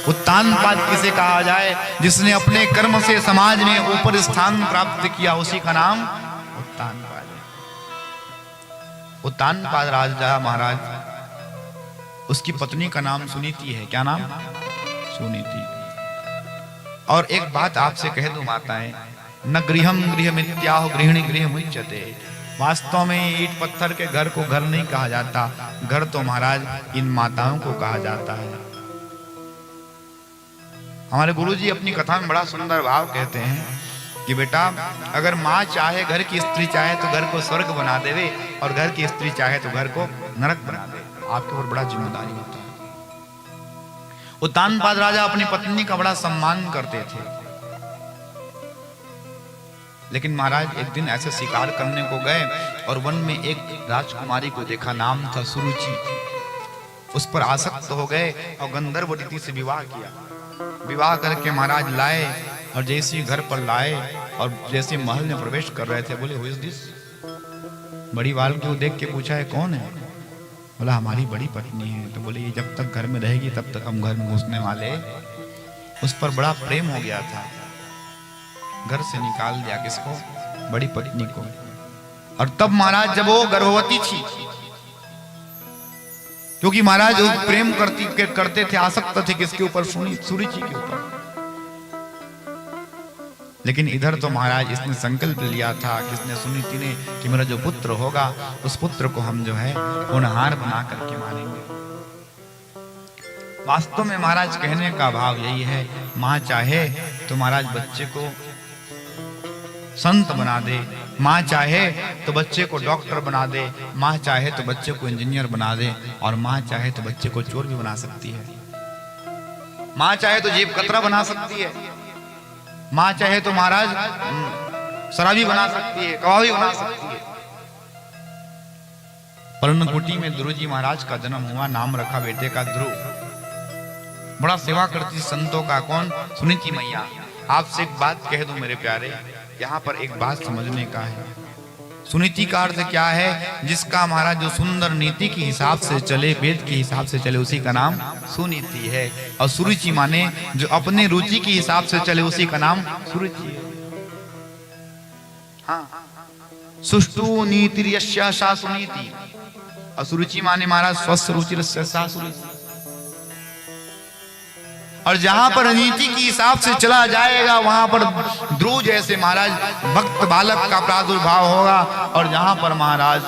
उत्तानपाद किसे कहा जाए? जिसने अपने कर्म से समाज में ऊपर स्थान प्राप्त किया, उसी का नाम उत्तानपाद है। उत्तानपाद राजा महाराज, उसकी पत्नी का नाम सुनीति है। क्या नाम? सुनीति। और एक बात आपसे कह दूं माताएं, न गृहम गृहमित्याहो गृहिणी गृहमुच्यते। वास्तव में ईंट पत्थर के घर को घर नहीं कहा जाता, घर तो महाराज इन माताओं को कहा जाता है। हमारे गुरुजी अपनी कथा में बड़ा सुंदर भाव कहते हैं कि बेटा, अगर माँ चाहे, घर की स्त्री चाहे तो घर को स्वर्ग बना देवे, और घर की स्त्री चाहे तो घर को नरक बना दे। आपके ऊपर बड़ा जिम्मेदारी होता है। उत्तानपाद राजा अपनी पत्नी का बड़ा सम्मान करते थे, लेकिन महाराज एक दिन ऐसे शिकार करने को गए और वन में एक राजकुमारी को देखा, नाम था सुरुचि। उस पर आसक्त हो गए और गंधर्व रीति से विवाह किया। विवाह करके महाराज लाए, और जैसे घर पर लाए और जैसे महल में प्रवेश कर रहे थे, बोले हु इज दिस? बड़ी बाल को देख के पूछा, है कौन है? बोला हमारी बड़ी पत्नी है। तो बोले ये जब तक घर में रहेगी तब तक हम घर में घुसने वाले। उस पर बड़ा प्रेम हो गया था, घर से निकाल दिया। किसको? बड़ी पत्नी को। और तब महाराज जब वो गर्भवती थी, क्योंकि महाराज वो प्रेम करते थे, आसक्त थे किसके ऊपर? सुरुचि के ऊपर। लेकिन इधर तो महाराज इसने संकल्प लिया था, किसने? सुनीति ने, कि मेरा जो पुत्र होगा उस पुत्र को हम जो है होनहार बना करके मारेंगे। वास्तव में महाराज कहने का भाव यही है, माँ चाहे तो महाराज बच्चे को संत बना दे, माँ चाहे तो बच्चे को डॉक्टर बना दे, माँ चाहे तो बच्चे को इंजीनियर बना दे, और माँ चाहे तो बच्चे को चोर भी बना सकती है। माँ चाहे तो जेब कतरा बना सकती है, माँ चाहे तो महाराज शराबी बना सकती है, कबाबी बना सकती है। पर्णकुटी में ध्रुव जी महाराज का जन्म हुआ, नाम रखा बेटे का ध्रुव। बड़ा सेवा करती संतों का। कौन? सुनीति मैया। आपसे एक बात कह दूं मेरे प्यारे, यहाँ पर एक बात समझने का है। सुनीति का अर्थ क्या है? जिसका महाराज जो सुंदर नीति के हिसाब से चले, वेद के हिसाब से चले, उसी का नाम सुनीति है। और सुरुचि माने जो अपने रुचि के हिसाब से चले, उसी का नाम सुरुचि है। हाँ, सुष्टु नीतिर्यस्या सा सुनीति। और सुरुचि माने महाराज स्वस्थ रुचिरस्या सा सुरुचि। और जहां पर नीति के हिसाब से चला जाएगा, वहां पर ध्रुव जैसे महाराज भक्त बालक का प्रादुर्भाव होगा। और जहां पर महाराज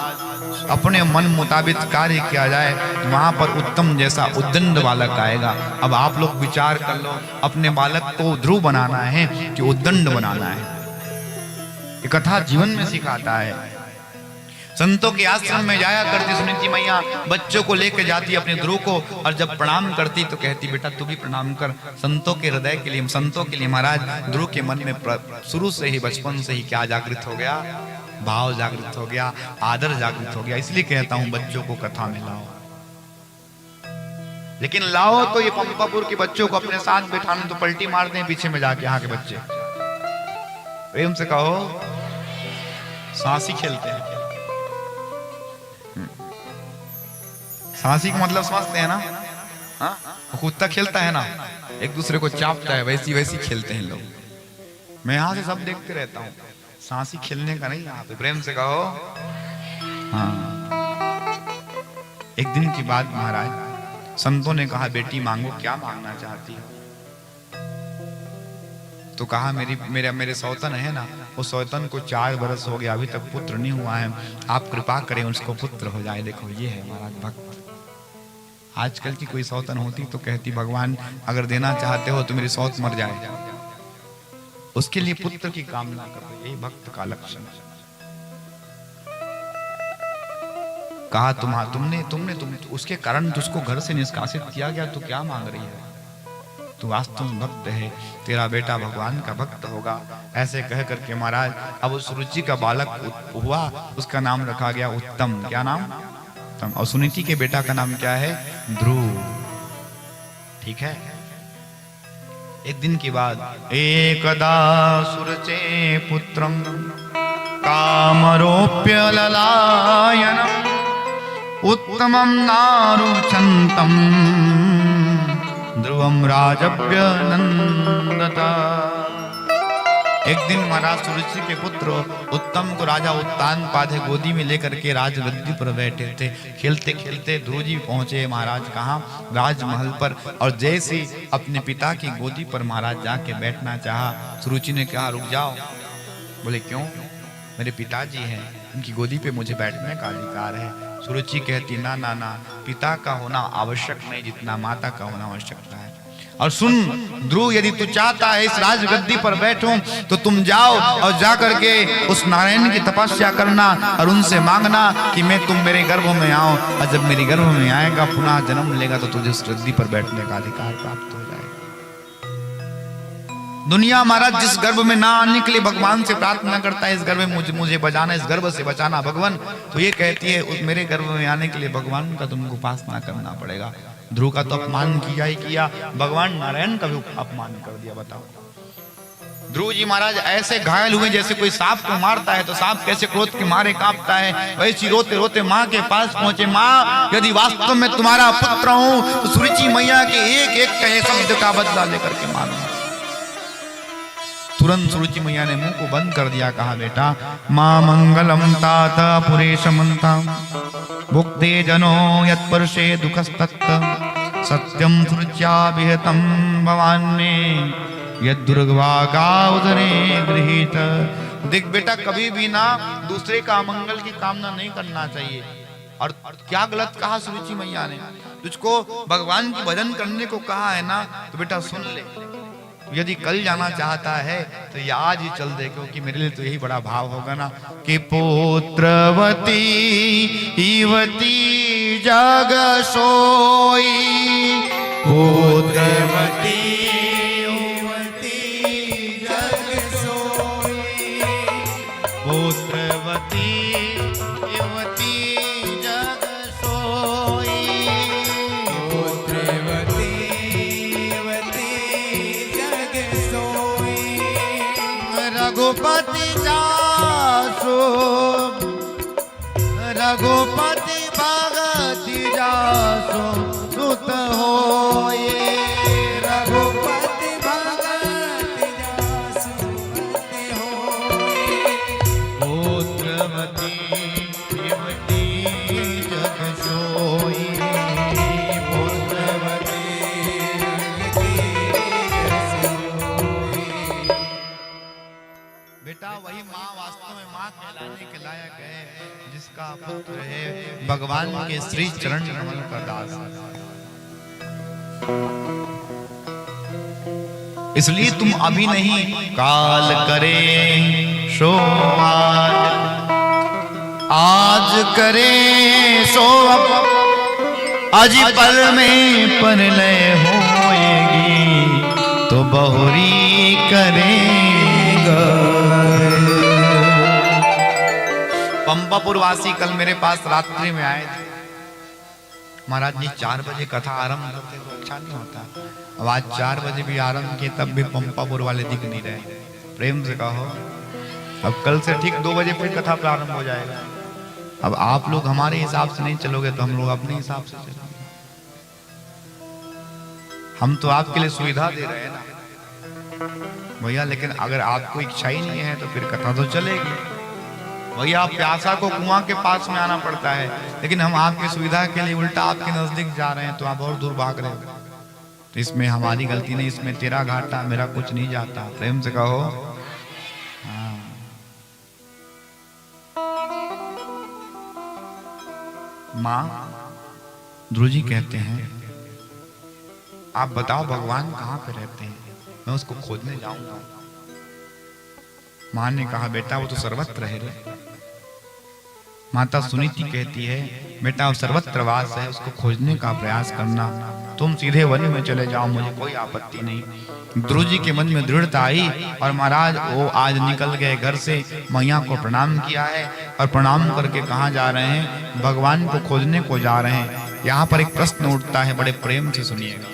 अपने मन मुताबिक कार्य किया जाए, वहां पर उत्तम जैसा उद्दंड बालक आएगा। अब आप लोग विचार कर लो, अपने बालक को ध्रुव बनाना है कि उद्दंड बनाना है? ये कथा जीवन में सिखाता है। संतों के आश्रम में जाया करती सुनीति मैया, बच्चों को लेकर जाती अपने ध्रुव को, और जब प्रणाम करती तो कहती बेटा तू भी प्रणाम कर। संतों के हृदय के लिए, संतों के लिए महाराज ध्रुव के मन में शुरू से ही, बचपन से ही क्या जागृत हो गया? भाव जागृत हो गया, आदर जागृत हो गया। इसलिए कहता हूं बच्चों को कथा में लाओ, लेकिन लाओ तो ये पंपापुर के बच्चों को अपने साथ बैठाने तो पलटी मारते हैं पीछे में जाके। यहाँ के बच्चे प्रेम से कहो सांसी खेलते हैं। सांसी का मतलब समझते हैं ना? हाँ, कुत्ता खेलता है ना, एक दूसरे को चापता है, वैसी वैसी खेलते हैं लोग। मैं यहाँ से सब देखते रहता हूँ। सांसी खेलने का नहीं, यहाँ पे प्रेम से कहो हाँ। एक दिन की बात महाराज, संतों ने कहा बेटी मांगो, क्या मांगना चाहती हो? तो कहा मेरे सौतन है ना, वो सौतन को 4 बरस हो गया, अभी तक पुत्र नहीं हुआ है, आप कृपा करें उसको पुत्र हो जाए। देखो ये है महाराज भक्त। आजकल की कोई सौतन होती तो कहती भगवान अगर देना चाहते हो तो मेरी सौत मर जाए, उसके लिए पुत्र की कामना करो। यही भक्त का लक्षण है। कहा तुमने उसके कारण उसको घर से निष्कासित किया गया, तो क्या मांग रही है? तू वास्तव में भक्त है, तेरा बेटा भगवान का भक्त होगा। ऐसे कह करके महाराज अब उस रुचि का बालक हुआ, उसका नाम रखा गया उत्तम। क्या नाम? उत्तम। और सुनीति के बेटा का नाम क्या है? ध्रुव। ठीक है। एक दिन की बात, एकदा सुरचे पुत्रम कामरोप्य ललायनम उत्तमं नारुचंतम ध्रुव पूर्वम राजव्यनंदता। एक दिन महाराज सुरुचि के पुत्र उत्तम को राजा उत्तानपाद गोदी में लेकर के राजगद्दी पर बैठे थे। खेलते खेलते ध्रुव जी पहुंचे महाराज कहाँ, राजमहल पर। और जैसे अपने पिता की गोदी पर महाराज जाके बैठना चाहा, सुरुचि ने कहा रुक जाओ। बोले क्यों? मेरे पिताजी हैं, उनकी गोदी पे मुझे बैठने का अधिकार है। सुरुचि कहती ना ना ना, पिता का होना आवश्यक नहीं जितना माता का होना आवश्यकता है। और सुन ध्रुव, यदि तू चाहता है इस राजगद्दी पर बैठूं तो तुम जाओ और जा करके उस नारायण की तपस्या करना और उनसे मांगना कि मैं तुम मेरे गर्भ में आओ, और जब मेरे गर्भ में आएगा पुनः जन्म लेगा तो तुझे उस गद्दी पर बैठने का अधिकार प्राप्त हो जाएगा। दुनिया महाराज जिस गर्भ में ना आने के लिए भगवान से प्रार्थना करता है, इस गर्भ में मुझे बचाना, इस गर्भ से बचाना भगवान, तो ये कहती है मेरे गर्भ में आने के लिए भगवान का तुमको उपासना करना पड़ेगा। ध्रुव का तो अपमान किया ही किया, भगवान नारायण का भी अपमान कर दिया। बताओ ध्रुव जी महाराज ऐसे घायल हुए जैसे कोई सांप को मारता है तो सांप कैसे क्रोध के मारे कांपता है, वैसे रोते रोते माँ के पास पहुंचे। माँ, यदि वास्तव में तुम्हारा पुत्र हूं तो सुरुचि मैया के एक एक कहे शब्द का बदला लेकर के मानो। तुरंत सुरुचि मैया ने मुंह को बंद कर दिया, कहा बेटा मां मंगलम तात पुरेशमंता भुक्ते जनो यत्पर्षे दुखस्तत् सत्यम सुरुच्या विहतम भवान्ने यद्दुर्गभागा उदरे गृहीत। देख बेटा, कभी भी ना दूसरे का मंगल की कामना नहीं करना चाहिए। और क्या गलत कहा सुरुचि मैया ने? तुझको भगवान की भजन करने को कहा है ना, तो बेटा सुन ले, यदि कल जाना चाहता है तो ये आज ही चल दे, क्योंकि मेरे लिए तो यही बड़ा भाव होगा ना कि पुत्रवती युवती जग सोई, पुत्रवती युवती जग सोई, पुत्रवती युवती जग सोई, पुत्रवती रघुपति जासो, रघुपति भगति जासो सुत होए, रघुपति भगति जासो सुत होए, पुत्रवती युवती जग सोई, पुत्रवती बेटा वही माँ वास्तव में माँ कहलाने के लायक है जिसका पुत्र है भगवान के श्री चरण कमल का दास। इसलिए तुम अभी नहीं, काल करे सो आज करे सो अब, अजी पल में परलय होएगी तो बहुरी करेगा। पंपापुर वासी कल मेरे पास रात्रि में आए थे। महाराज जी 4 बजे कथा आरंभ करते तो अच्छा नहीं होता, अब आज 4 बजे भी आरंभ किए तब भी पंपापुर वाले दिख नहीं रहे। प्रेम से कहो, अब कल से ठीक 2 बजे फिर कथा प्रारंभ हो जाएगा। अब आप लोग हमारे हिसाब से नहीं चलोगे तो हम लोग अपने हिसाब से चलेंगे। हम तो आपके लिए सुविधा दे रहे हैं ना भैया, लेकिन अगर आपको इच्छा ही नहीं है तो फिर कथा तो चलेगी। भैया प्यासा को कुआं के पास में आना पड़ता है, लेकिन हम आपकी सुविधा के लिए उल्टा आपके नजदीक जा रहे हैं तो आप और दूर भाग रहे हो। तो इसमें हमारी गलती नहीं, इसमें तेरा घाटा, मेरा कुछ नहीं जाता। प्रेम से कहो हाँ। माँ ध्रुव जी कहते हैं आप बताओ भगवान कहाँ पे रहते हैं, मैं उसको खोजने जाऊंगा। माँ ने कहा बेटा वो तो सर्वत्र है रे। माता सुनीति कहती है बेटा वो सर्वत्र वास है, उसको खोजने का प्रयास करना। तुम सीधे वन में चले जाओ, मुझे कोई आपत्ति नहीं। ध्रुव जी के मन में दृढ़ता आई और महाराज वो आज निकल गए घर से, मैया को प्रणाम किया है और प्रणाम करके कहाँ जा रहे हैं, भगवान को खोजने को जा रहे हैं। यहाँ पर एक प्रश्न उठता है, बड़े प्रेम से सुनिएगा।